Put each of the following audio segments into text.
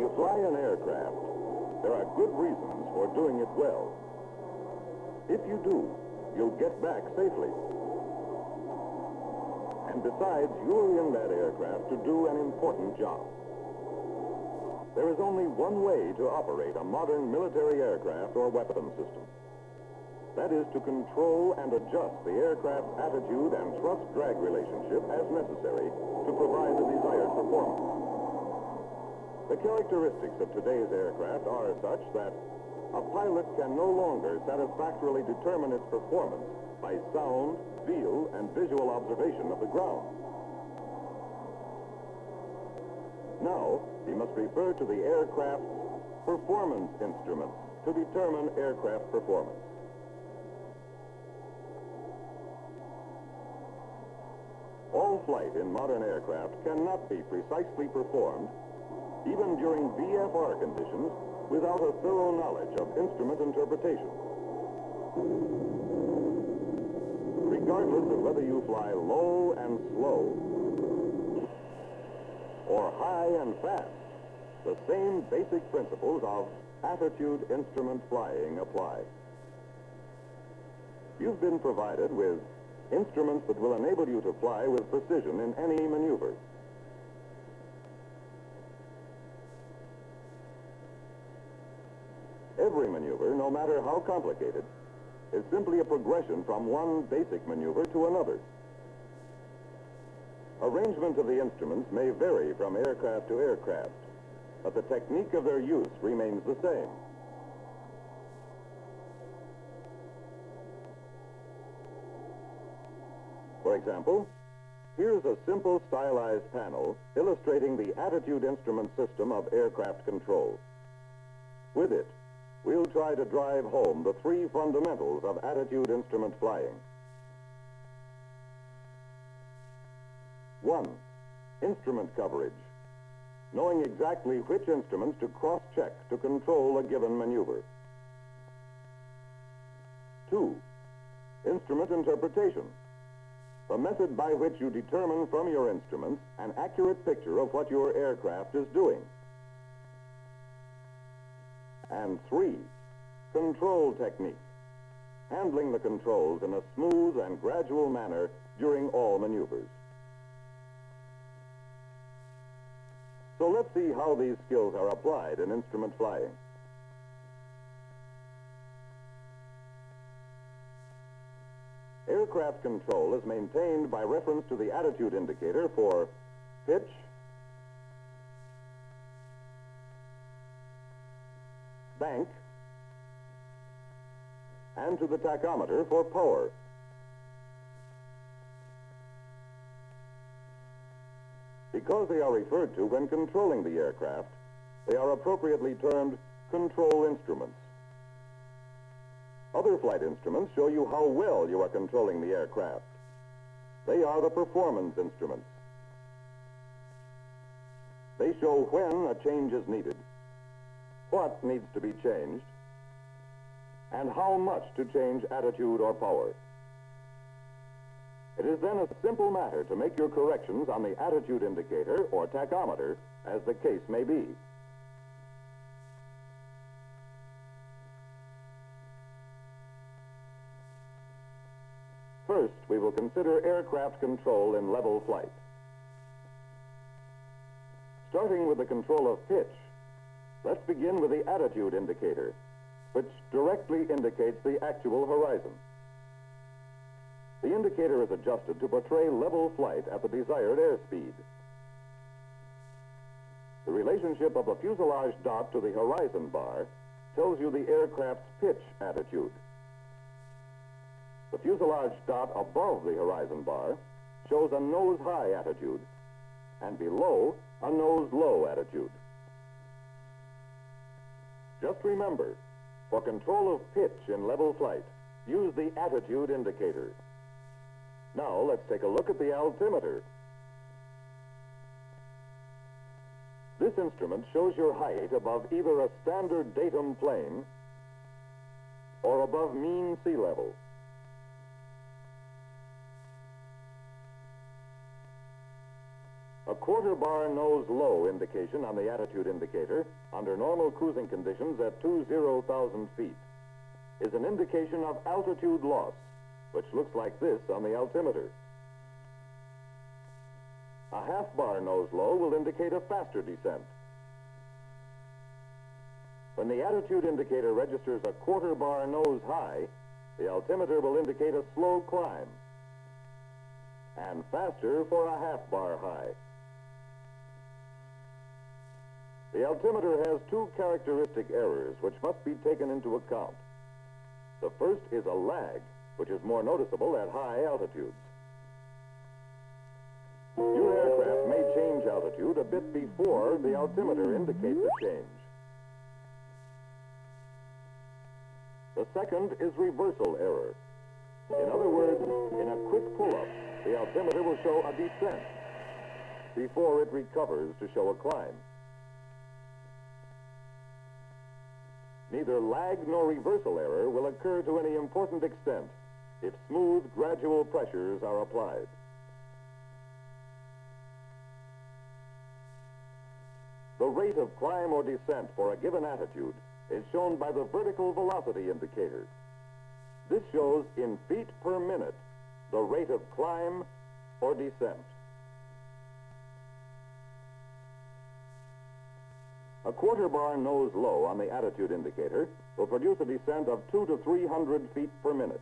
you fly an aircraft, there are good reasons for doing it well. If you do, you'll get back safely. And besides, you're in that aircraft to do an important job. There is only one way to operate a modern military aircraft or weapon system. That is to control and adjust the aircraft's attitude and thrust-drag relationship as necessary to provide the desired performance. The characteristics of today's aircraft are such that a pilot can no longer satisfactorily determine its performance by sound, feel, and visual observation of the ground. Now, he must refer to the aircraft's performance instruments to determine aircraft performance. All flight in modern aircraft cannot be precisely performed, even during VFR conditions, without a thorough knowledge of instrument interpretation. Regardless of whether you fly low and slow or high and fast, the same basic principles of attitude instrument flying apply. You've been provided with instruments that will enable you to fly with precision in any maneuver. Every maneuver, no matter how complicated, is simply a progression from one basic maneuver to another. Arrangement of the instruments may vary from aircraft to aircraft, but the technique of their use remains the same. For example, here's a simple stylized panel illustrating the attitude instrument system of aircraft control. With it, we'll try to drive home the three fundamentals of attitude instrument flying. 1. Instrument coverage. Knowing exactly which instruments to cross-check to control a given maneuver. 2. Instrument interpretation. The method by which you determine from your instruments an accurate picture of what your aircraft is doing. And 3, control technique, handling the controls in a smooth and gradual manner during all maneuvers. So let's see how these skills are applied in instrument flying. Aircraft control is maintained by reference to the attitude indicator for pitch, bank, and to the tachometer for power. Because they are referred to when controlling the aircraft, they are appropriately termed control instruments. Other flight instruments show you how well you are controlling the aircraft. They are the performance instruments. They show when a change is needed, what needs to be changed, and how much to change attitude or power. It is then a simple matter to make your corrections on the attitude indicator or tachometer, as the case may be. First, we will consider aircraft control in level flight. Starting with the control of pitch, let's begin with the attitude indicator, which directly indicates the actual horizon. The indicator is adjusted to portray level flight at the desired airspeed. The relationship of the fuselage dot to the horizon bar tells you the aircraft's pitch attitude. The fuselage dot above the horizon bar shows a nose-high attitude, and below, a nose-low attitude. Just remember, for control of pitch in level flight, use the attitude indicator. Now, let's take a look at the altimeter. This instrument shows your height above either a standard datum plane or above mean sea level. quarter bar nose low indication on the attitude indicator under normal cruising conditions at 20,000 feet is an indication of altitude loss, which looks like this on the altimeter. A half bar nose low will indicate a faster descent. When the attitude indicator registers a quarter bar nose high, the altimeter will indicate a slow climb, and faster for a half bar high. The altimeter has two characteristic errors which must be taken into account. The first is a lag, which is more noticeable at high altitudes. Your aircraft may change altitude a bit before the altimeter indicates a change. The second is reversal error. In other words, in a quick pull-up, the altimeter will show a descent before it recovers to show a climb. Neither lag nor reversal error will occur to any important extent if smooth, gradual pressures are applied. The rate of climb or descent for a given attitude is shown by the vertical velocity indicator. This shows in feet per minute the rate of climb or descent. A quarter bar nose low on the attitude indicator will produce a descent of 200 to 300 feet per minute.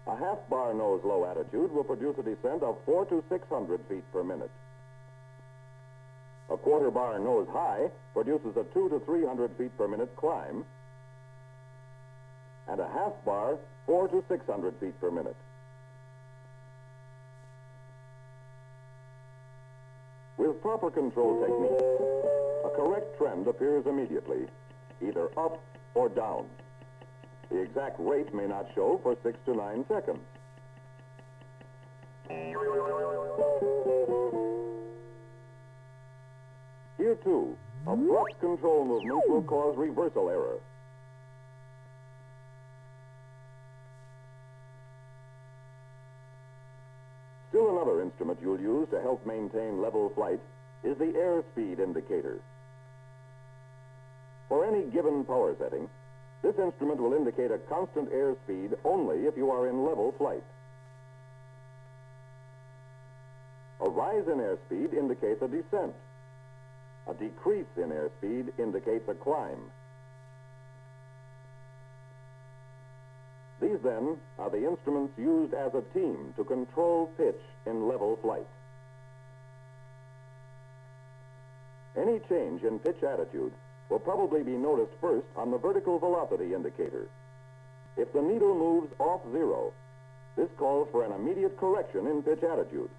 A half bar nose low attitude will produce a descent of 400 to 600 feet per minute. A quarter bar nose high produces a 200 to 300 feet per minute climb, and a half bar 400 to 600 feet per minute. With proper control techniques, a correct trend appears immediately, either up or down. The exact rate may not show for 6 to 9 seconds. Here, too, abrupt control movements will cause reversal error. Still another instrument you'll use to help maintain level flight is the airspeed indicator. For any given power setting, this instrument will indicate a constant airspeed only if you are in level flight. A rise in airspeed indicates a descent. A decrease in airspeed indicates a climb. These, then, are the instruments used as a team to control pitch in level flight. Any change in pitch attitude will probably be noticed first on the vertical velocity indicator. If the needle moves off zero, this calls for an immediate correction in pitch attitude.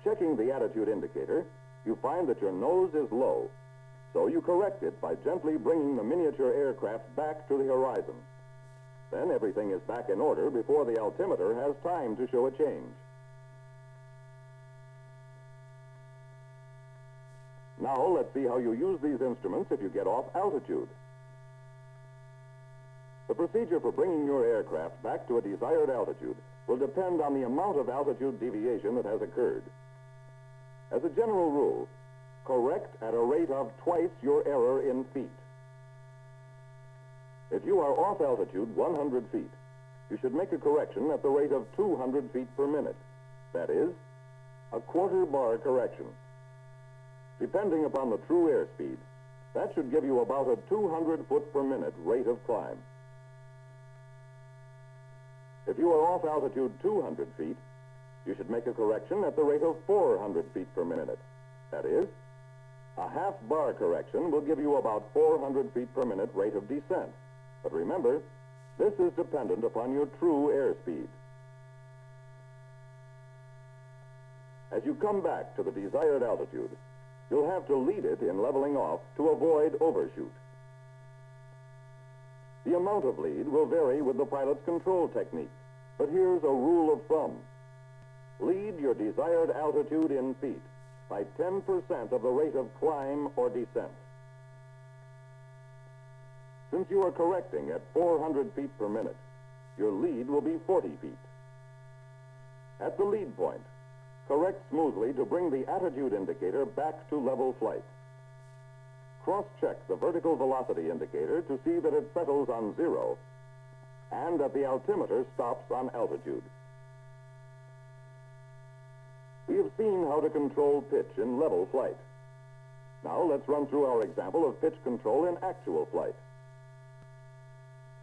Checking the attitude indicator, you find that your nose is low, so you correct it by gently bringing the miniature aircraft back to the horizon. Then everything is back in order before the altimeter has time to show a change. Now let's see how you use these instruments if you get off altitude. The procedure for bringing your aircraft back to a desired altitude will depend on the amount of altitude deviation that has occurred. As a general rule, correct at a rate of twice your error in feet. If you are off altitude 100 feet, you should make a correction at the rate of 200 feet per minute. That is, a quarter bar correction. Depending upon the true airspeed, that should give you about a 200 foot per minute rate of climb. If you are off altitude 200 feet, you should make a correction at the rate of 400 feet per minute. That is, a half bar correction will give you about 400 feet per minute rate of descent. But remember, this is dependent upon your true airspeed. As you come back to the desired altitude, you'll have to lead it in leveling off to avoid overshoot. The amount of lead will vary with the pilot's control technique, but here's a rule of thumb. Lead your desired altitude in feet by 10% of the rate of climb or descent. Since you are correcting at 400 feet per minute, your lead will be 40 feet. At the lead point, Correct smoothly to bring the attitude indicator back to level flight. Cross-check the vertical velocity indicator to see that it settles on 0 and that the altimeter stops on altitude. We have seen how to control pitch in level flight. Now let's run through our example of pitch control in actual flight.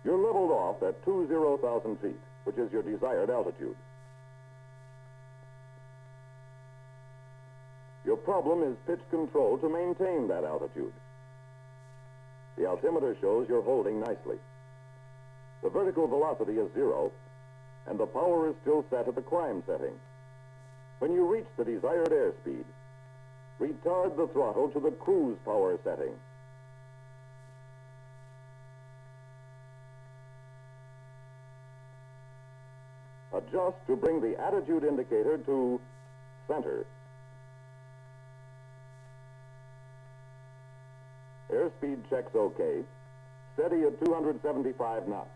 You're leveled off at 20,000 feet, which is your desired altitude. Your problem is pitch control to maintain that altitude. The altimeter shows you're holding nicely. The vertical velocity is 0, and the power is still set at the climb setting. When you reach the desired airspeed, retard the throttle to the cruise power setting. Adjust to bring the attitude indicator to center. Airspeed checks OK. Steady at 275 knots.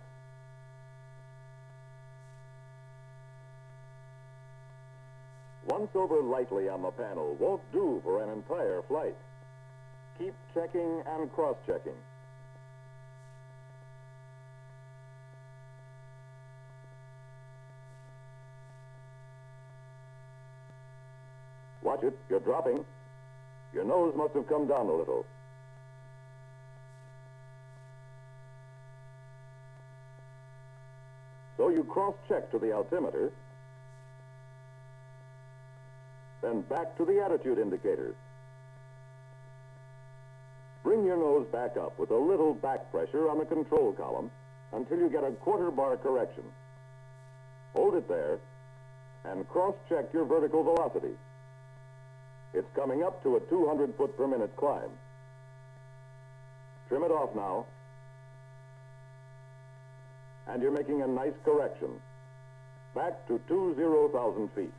Once over lightly on the panel won't do for an entire flight. Keep checking and cross-checking. Watch it, you're dropping. Your nose must have come down a little. So you cross-check to the altimeter, then back to the attitude indicator. Bring your nose back up with a little back pressure on the control column until you get a quarter bar correction. Hold it there and cross-check your vertical velocity. It's coming up to a 200 foot per minute climb. Trim it off now. And you're making a nice correction. Back to 20,000 feet.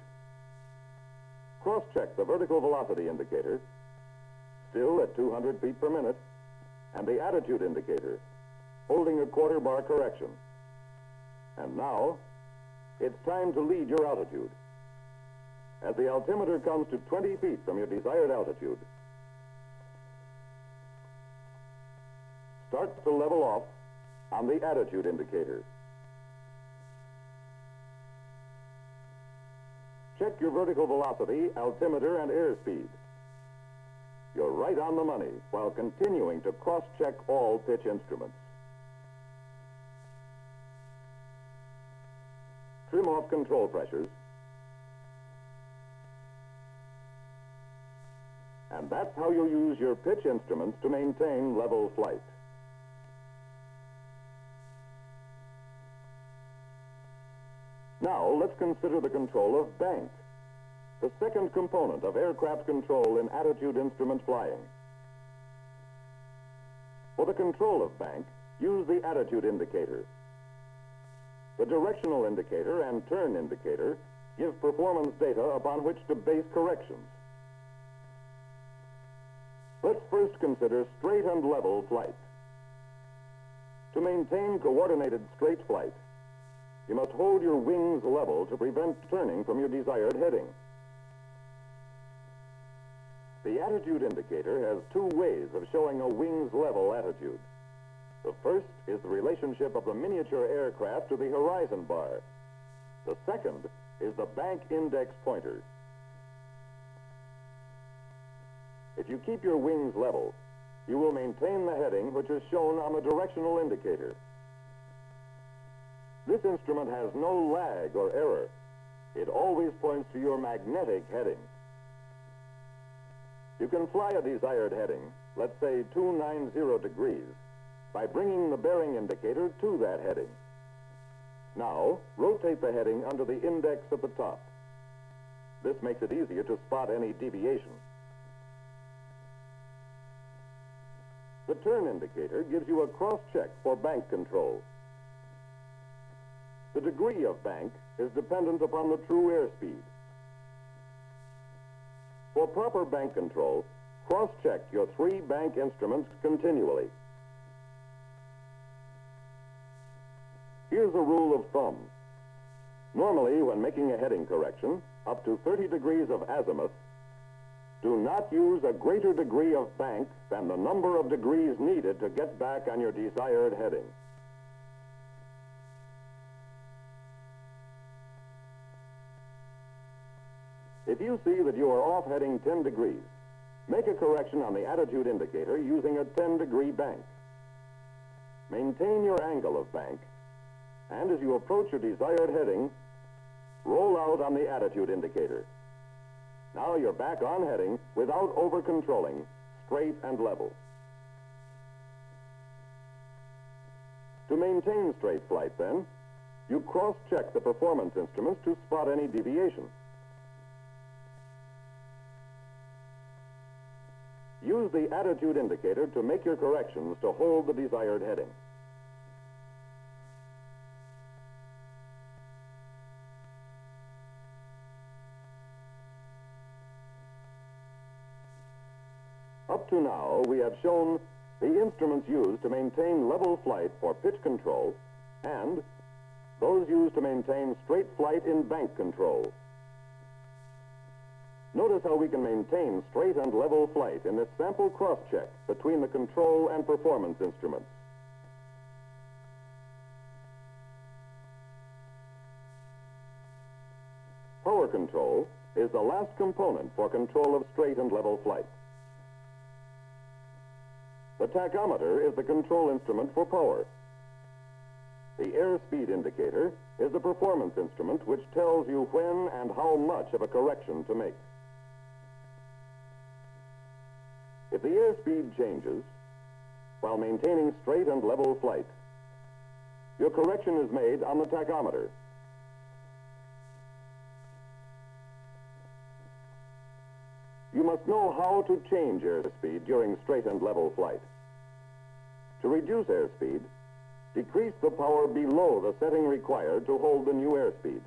Cross-check the vertical velocity indicator, still at 200 feet per minute, and the attitude indicator, holding a quarter bar correction. And now, it's time to lead your altitude. As the altimeter comes to 20 feet from your desired altitude, start to level off on the attitude indicator. Check your vertical velocity, altimeter, and airspeed. You're right on the money while continuing to cross-check all pitch instruments. Trim off control pressures. And that's how you use your pitch instruments to maintain level flight. Now, let's consider the control of bank, the second component of aircraft control in attitude instrument flying. For the control of bank, use the attitude indicator. The directional indicator and turn indicator give performance data upon which to base corrections. Let's first consider straight and level flight. To maintain coordinated straight flight, you must hold your wings level to prevent turning from your desired heading. The attitude indicator has two ways of showing a wings level attitude. The first is the relationship of the miniature aircraft to the horizon bar. The second is the bank index pointer. If you keep your wings level, you will maintain the heading which is shown on the directional indicator. This instrument has no lag or error. It always points to your magnetic heading. You can fly a desired heading, let's say 290 degrees, by bringing the bearing indicator to that heading. Now, rotate the heading under the index at the top. This makes it easier to spot any deviation. The turn indicator gives you a cross-check for bank control. The degree of bank is dependent upon the true airspeed. For proper bank control, cross-check your 3 bank instruments continually. Here's a rule of thumb. Normally, when making a heading correction, up to 30 degrees of azimuth, do not use a greater degree of bank than the number of degrees needed to get back on your desired heading. If you see that you are off heading 10 degrees, make a correction on the attitude indicator using a 10-degree bank. Maintain your angle of bank, and as you approach your desired heading, roll out on the attitude indicator. Now you're back on heading without over-controlling, straight and level. To maintain straight flight, then, you cross-check the performance instruments to spot any deviation. Use the attitude indicator to make your corrections to hold the desired heading. Up to now, we have shown the instruments used to maintain level flight for pitch control and those used to maintain straight flight in bank control. Notice how we can maintain straight and level flight in this sample cross-check between the control and performance instruments. Power control is the last component for control of straight and level flight. The tachometer is the control instrument for power. The airspeed indicator is the performance instrument which tells you when and how much of a correction to make. If the airspeed changes while maintaining straight and level flight, your correction is made on the tachometer. You must know how to change airspeed during straight and level flight. To reduce airspeed, decrease the power below the setting required to hold the new airspeed.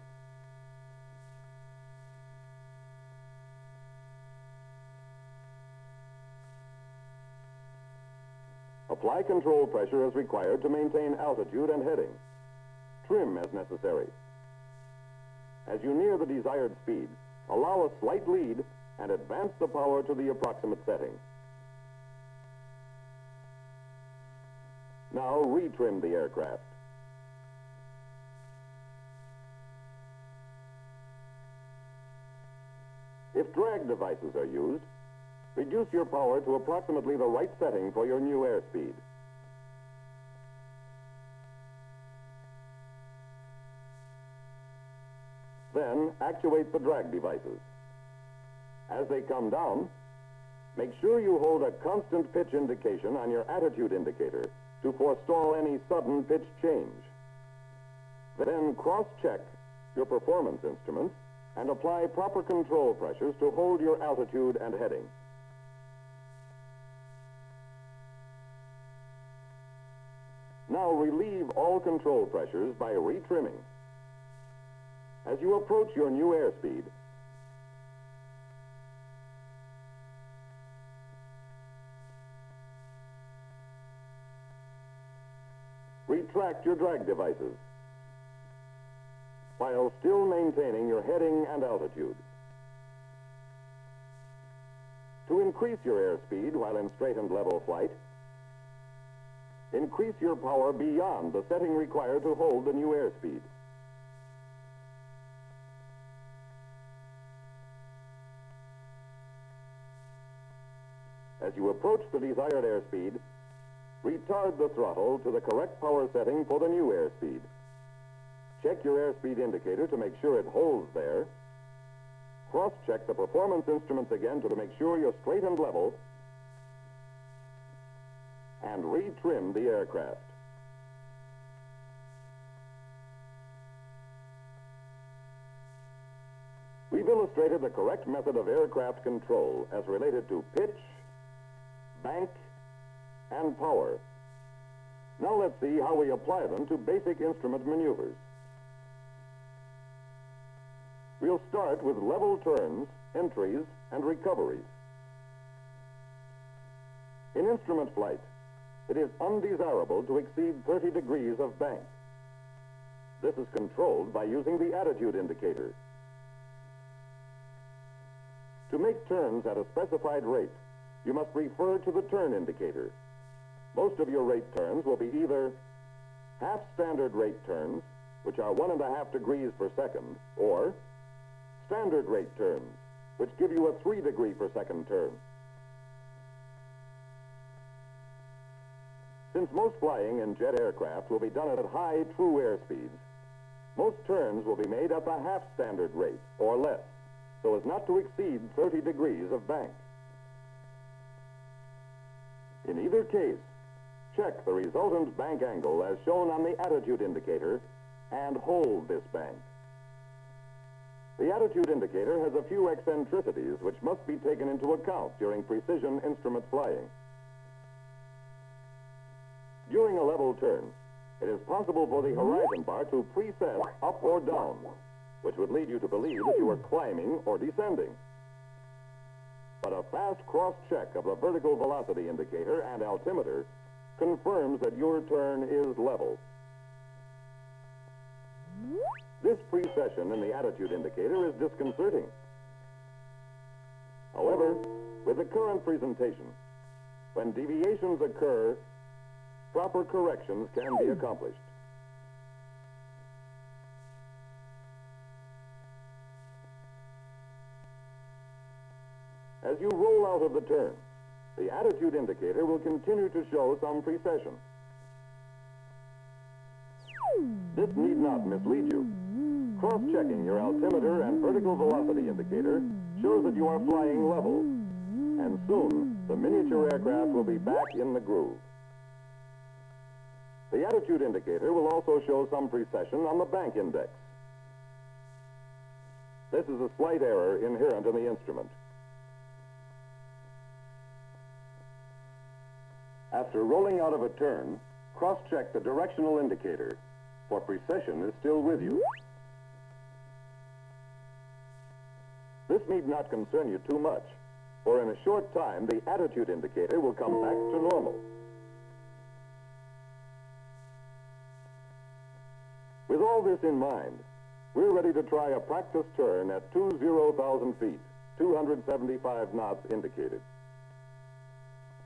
Apply control pressure as required to maintain altitude and heading. Trim as necessary. As you near the desired speed, allow a slight lead and advance the power to the approximate setting. Now retrim the aircraft. If drag devices are used, reduce your power to approximately the right setting for your new airspeed. Then actuate the drag devices. As they come down, make sure you hold a constant pitch indication on your attitude indicator to forestall any sudden pitch change. Then cross-check your performance instruments and apply proper control pressures to hold your altitude and heading. Now relieve all control pressures by retrimming. As you approach your new airspeed, retract your drag devices while still maintaining your heading and altitude. To increase your airspeed while in straight and level flight, increase your power beyond the setting required to hold the new airspeed. As you approach the desired airspeed, retard the throttle to the correct power setting for the new airspeed. Check your airspeed indicator to make sure it holds there. Cross-check the performance instruments again to make sure you're straight and level. And retrim the aircraft. We've illustrated the correct method of aircraft control as related to pitch, bank, and power. Now let's see how we apply them to basic instrument maneuvers. We'll start with level turns, entries, and recoveries. In instrument flight, it is undesirable to exceed 30 degrees of bank. This is controlled by using the attitude indicator. To make turns at a specified rate, you must refer to the turn indicator. Most of your rate turns will be either half standard rate turns, which are 1.5 degrees per second, or standard rate turns, which give you a 3 degree per second turn. Since most flying in jet aircraft will be done at high true air speeds, most turns will be made at the half standard rate, or less, so as not to exceed 30 degrees of bank. In either case, check the resultant bank angle as shown on the attitude indicator and hold this bank. The attitude indicator has a few eccentricities which must be taken into account during precision instrument flying. During a level turn, it is possible for the horizon bar to preset up or down, which would lead you to believe that you are climbing or descending. But a fast cross-check of the vertical velocity indicator and altimeter confirms that your turn is level. This precession in the attitude indicator is disconcerting. However, with the current presentation, when deviations occur, proper corrections can be accomplished. As you roll out of the turn, the attitude indicator will continue to show some precession. This need not mislead you. Cross-checking your altimeter and vertical velocity indicator shows that you are flying level, and soon the miniature aircraft will be back in the groove. The attitude indicator will also show some precession on the bank index. This is a slight error inherent in the instrument. After rolling out of a turn, cross-check the directional indicator, for precession is still with you. This need not concern you too much, for in a short time the attitude indicator will come back to normal. With all this in mind, we're ready to try a practice turn at 20,000 feet, 275 knots indicated.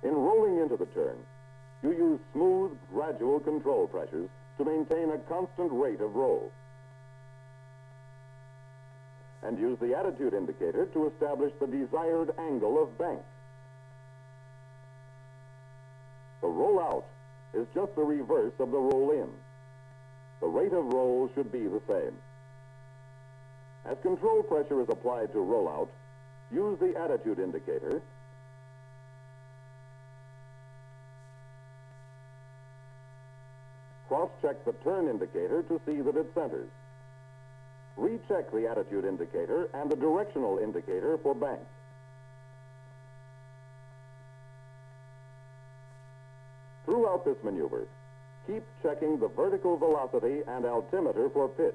In rolling into the turn, you use smooth, gradual control pressures to maintain a constant rate of roll, and use the attitude indicator to establish the desired angle of bank. The roll out is just the reverse of the roll in. The rate of roll should be the same. As control pressure is applied to roll out, use the attitude indicator cross-check the turn indicator to see that it centers. Recheck the attitude indicator and the directional indicator for bank. Throughout this maneuver, keep checking the vertical velocity and altimeter for pitch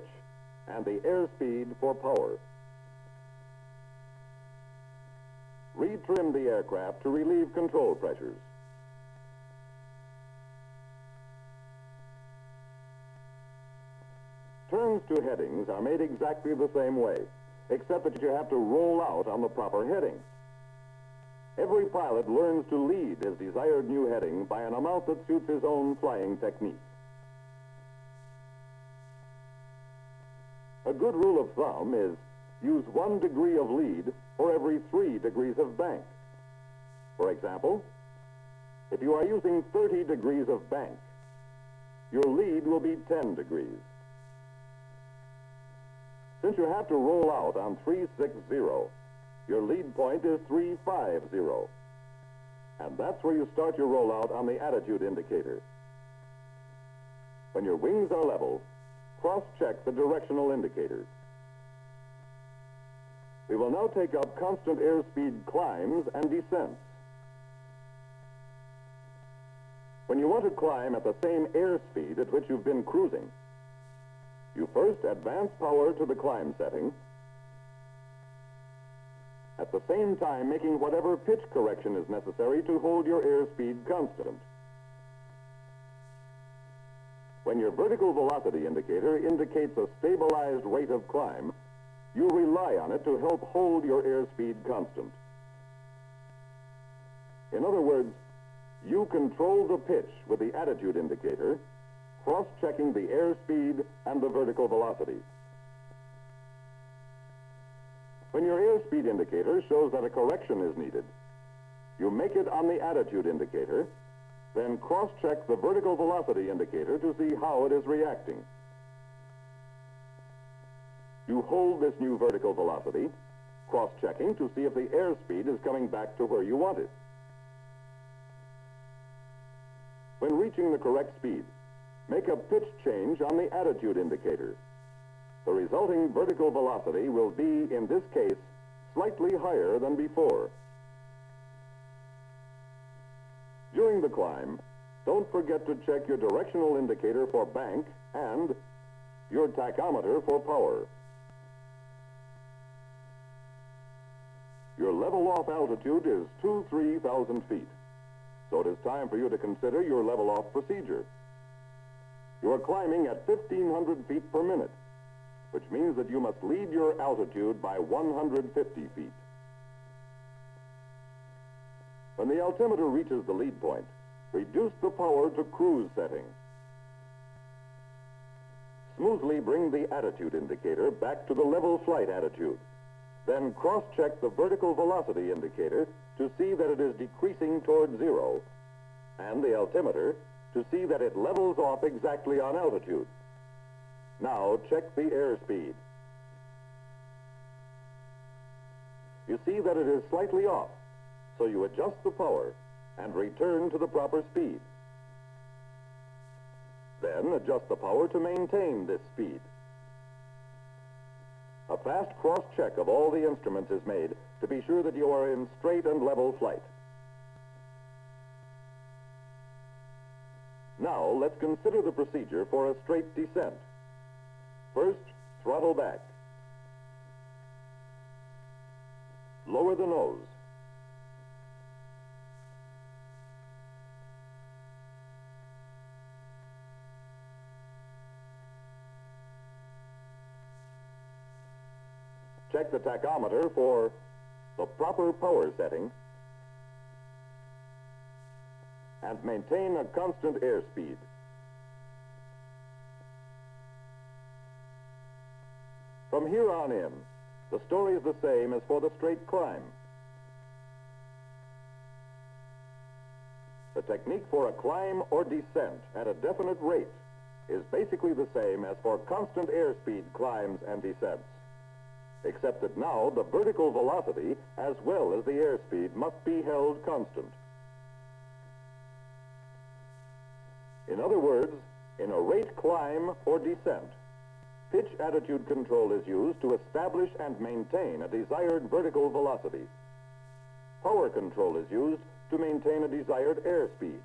and the airspeed for power. Retrim the aircraft to relieve control pressures. Turns to headings are made exactly the same way, except that you have to roll out on the proper heading. Every pilot learns to lead his desired new heading by an amount that suits his own flying technique. A good rule of thumb is use 1 degree of lead for every 3 degrees of bank. For example, if you are using 30 degrees of bank, your lead will be 10 degrees. Since you have to roll out on 360, your lead point is 350. And that's where you start your rollout on the attitude indicator. When your wings are level, cross-check the directional indicators. We will now take up constant airspeed climbs and descents. When you want to climb at the same airspeed at which you've been cruising, you first advance power to the climb setting, at the same time making whatever pitch correction is necessary to hold your airspeed constant. When your vertical velocity indicator indicates a stabilized rate of climb, You rely on it to help hold your airspeed constant. In other words, you control the pitch with the attitude indicator, cross-checking the airspeed and the vertical velocity. When your airspeed indicator shows that a correction is needed, you make it on the attitude indicator, then cross-check the vertical velocity indicator to see how it is reacting. You hold this new vertical velocity, cross-checking to see if the airspeed is coming back to where you want it. When reaching the correct speed, make a pitch change on the attitude indicator. The resulting vertical velocity will be, in this case, slightly higher than before. During the climb, don't forget to check your directional indicator for bank and your tachometer for power. Your level-off altitude is 3,000 feet, so it is time for you to consider your level-off procedure. You are climbing at 1,500 feet per minute, which means that you must lead your altitude by 150 feet. When the altimeter reaches the lead point, reduce the power to cruise setting. Smoothly bring the attitude indicator back to the level flight attitude. Then cross-check the vertical velocity indicator to see that it is decreasing toward zero, and the altimeter to see that it levels off exactly on altitude. Now check the airspeed. You see that it is slightly off, so you adjust the power and return to the proper speed. Then adjust the power to maintain this speed. A fast cross-check of all the instruments is made to be sure that you are in straight and level flight. Now let's consider the procedure for a straight descent. First, throttle back. Lower the nose. Check the tachometer for the proper power setting and maintain a constant airspeed. From here on in, the story is the same as for the straight climb. The technique for a climb or descent at a definite rate is basically the same as for constant airspeed climbs and descents, except that now the vertical velocity as well as the airspeed must be held constant. In other words, in a rate climb or descent, pitch attitude control is used to establish and maintain a desired vertical velocity. Power control is used to maintain a desired airspeed.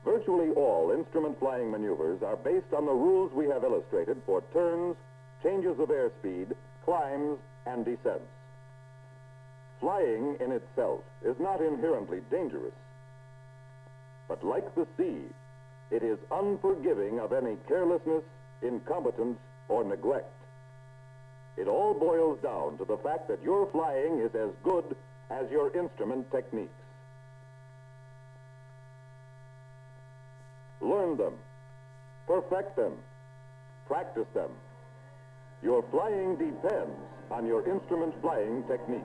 Virtually all instrument flying maneuvers are based on the rules we have illustrated for turns, changes of airspeed, climbs, and descents. Flying in itself is not inherently dangerous, but like the sea, it is unforgiving of any carelessness, incompetence, or neglect. It all boils down to the fact that your flying is as good as your instrument techniques. Learn them, perfect them, practice them. Your flying depends on your instrument flying techniques.